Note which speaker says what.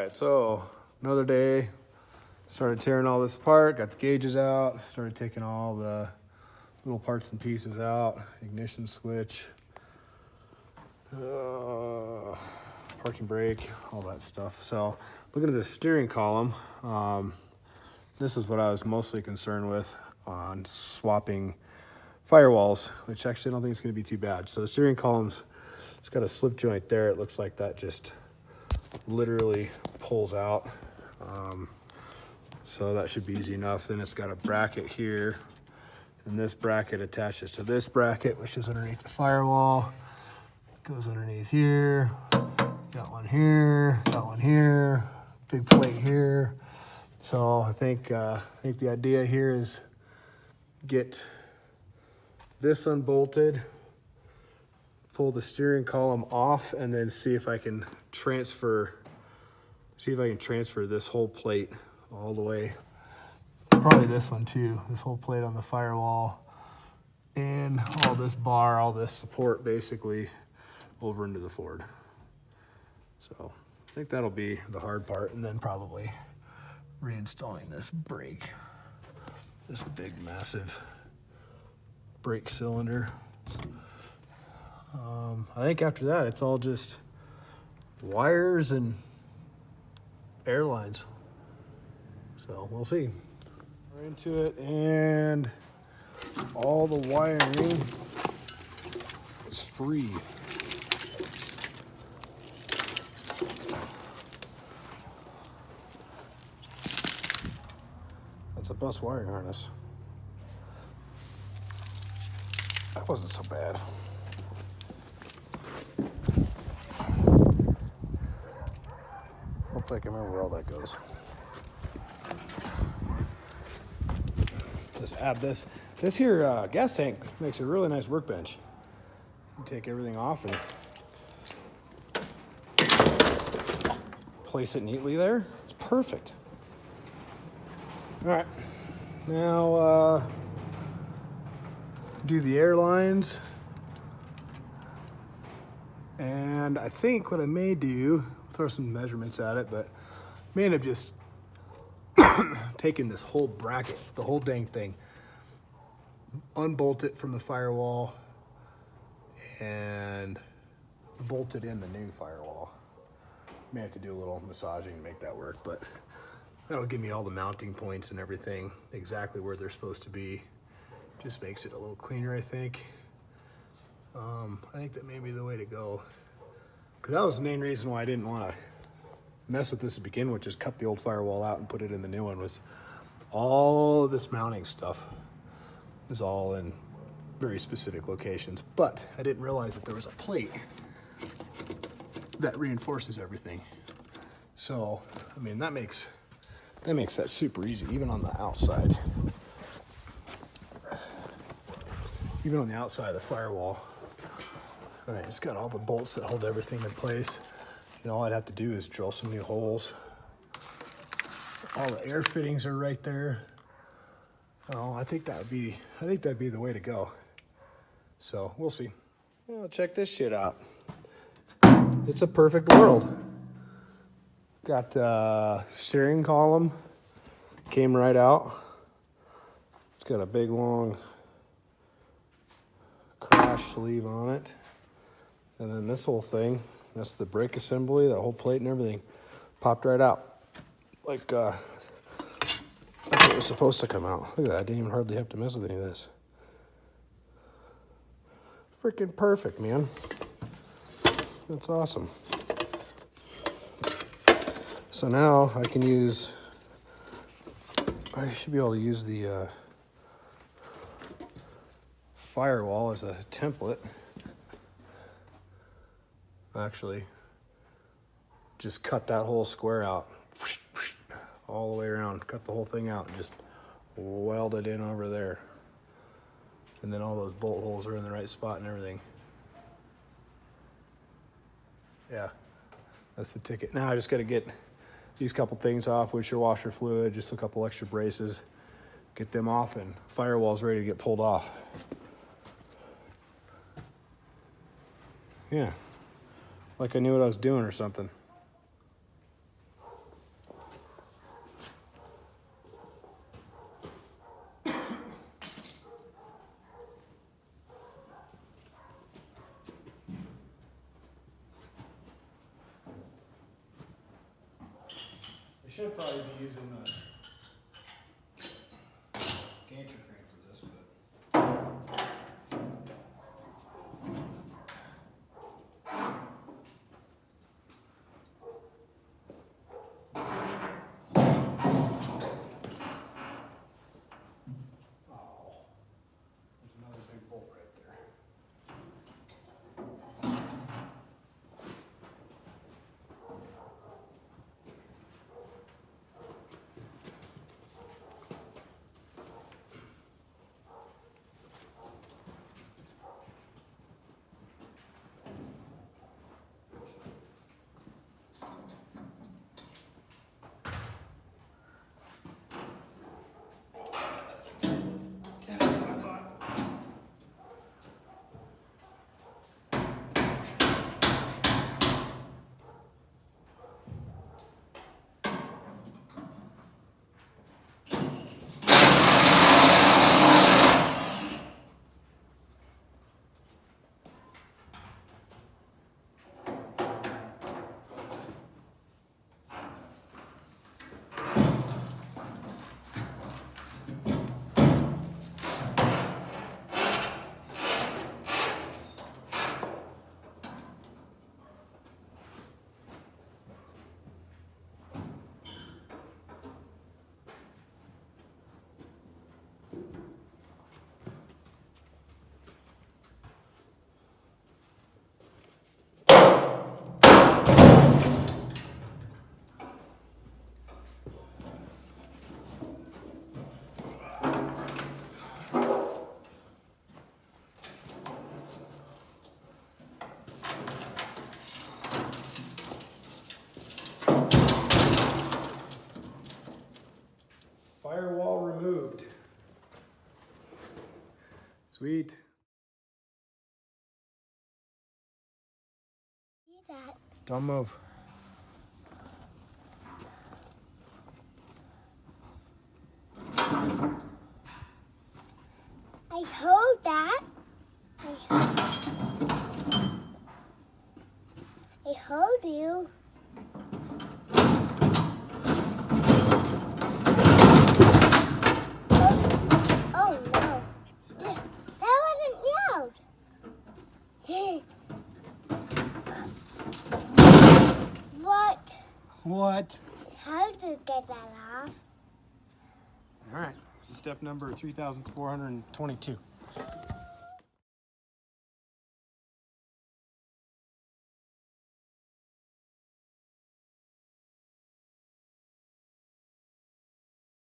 Speaker 1: right, so another day. Started tearing all this apart, got the gauges out, started taking all the little parts and pieces out, ignition switch, parking brake, all that stuff. So looking at the steering column, this is what I was mostly concerned with on swapping firewalls, which actually I don't think it's going to be too bad. So the steering column's, it's got a slip joint there. It looks like that just literally pulls out. So that should be easy enough. Then it's got a bracket here, and this bracket attaches to this bracket, which is underneath the firewall. It goes underneath here. Got one here, got one here, big plate here. So I think the idea here is get this unbolted, pull the steering column off, and then see if I can transfer this whole plate all the way, probably this one too, this whole plate on the firewall, and all this bar, all this support basically over into the Ford. So I think that'll be the hard part, and then probably reinstalling this brake, this big massive brake cylinder. I think after that it's all just wires and airlines. So we'll see. We're into it, and all the wiring is free. That's a bus wiring harness. That wasn't so bad. Hopefully I can remember where all that goes. Just add this. This here gas tank makes a really nice workbench. You take everything off and place it neatly there. It's perfect. All right, now do the airlines. And I think what I may do, throw some measurements at it, but may end up just taking this whole bracket, the whole dang thing, unbolt it from the firewall, and bolt it in the new firewall. May have to do a little massaging to make that work, but that'll give me all the mounting points and everything exactly where they're supposed to be. Just makes it a little cleaner, I think. I think that may be the way to go, because that was the main reason why I didn't want to mess with this to begin with. Just cut the old firewall out and put it in the new one. Was all of this mounting stuff is all in very specific locations, but I didn't realize that there was a plate that reinforces everything. So I mean, that makes that super easy, even on the outside. Even on the outside of the firewall. All right, it's got all the bolts that hold everything in place. And all I'd have to do is drill some new holes. All the air fittings are right there. Oh, I think that'd be the way to go. So we'll see. Well, check this shit out. It's a perfect world. Got steering column, came right out. It's got a big long crash sleeve on it. And then this whole thing, that's the brake assembly, that whole plate and everything, popped right out. Like it was supposed to come out. Look at that, I didn't even hardly have to mess with any of this. Freaking perfect, man. That's awesome. So now I can use, I should be able to use the firewall as a template. Actually, just cut that whole square out, all the way around, cut the whole thing out and just weld it in over there. And then all those bolt holes are in the right spot and everything. Yeah, that's the ticket. Now I just got to get these couple things off, windshield washer fluid, just a couple extra braces, get them off, and firewall's ready to get pulled off. Yeah, like I knew what I was doing or something. should probably be using the gantry crane for this, but oh, there's another big bolt right there. Firewall removed. Sweet.
Speaker 2: That.
Speaker 1: Don't move.
Speaker 2: I heard that. I heard you. Oh no. That wasn't loud. What?
Speaker 1: What?
Speaker 2: How did you get that off?
Speaker 1: All right, step number 3,422.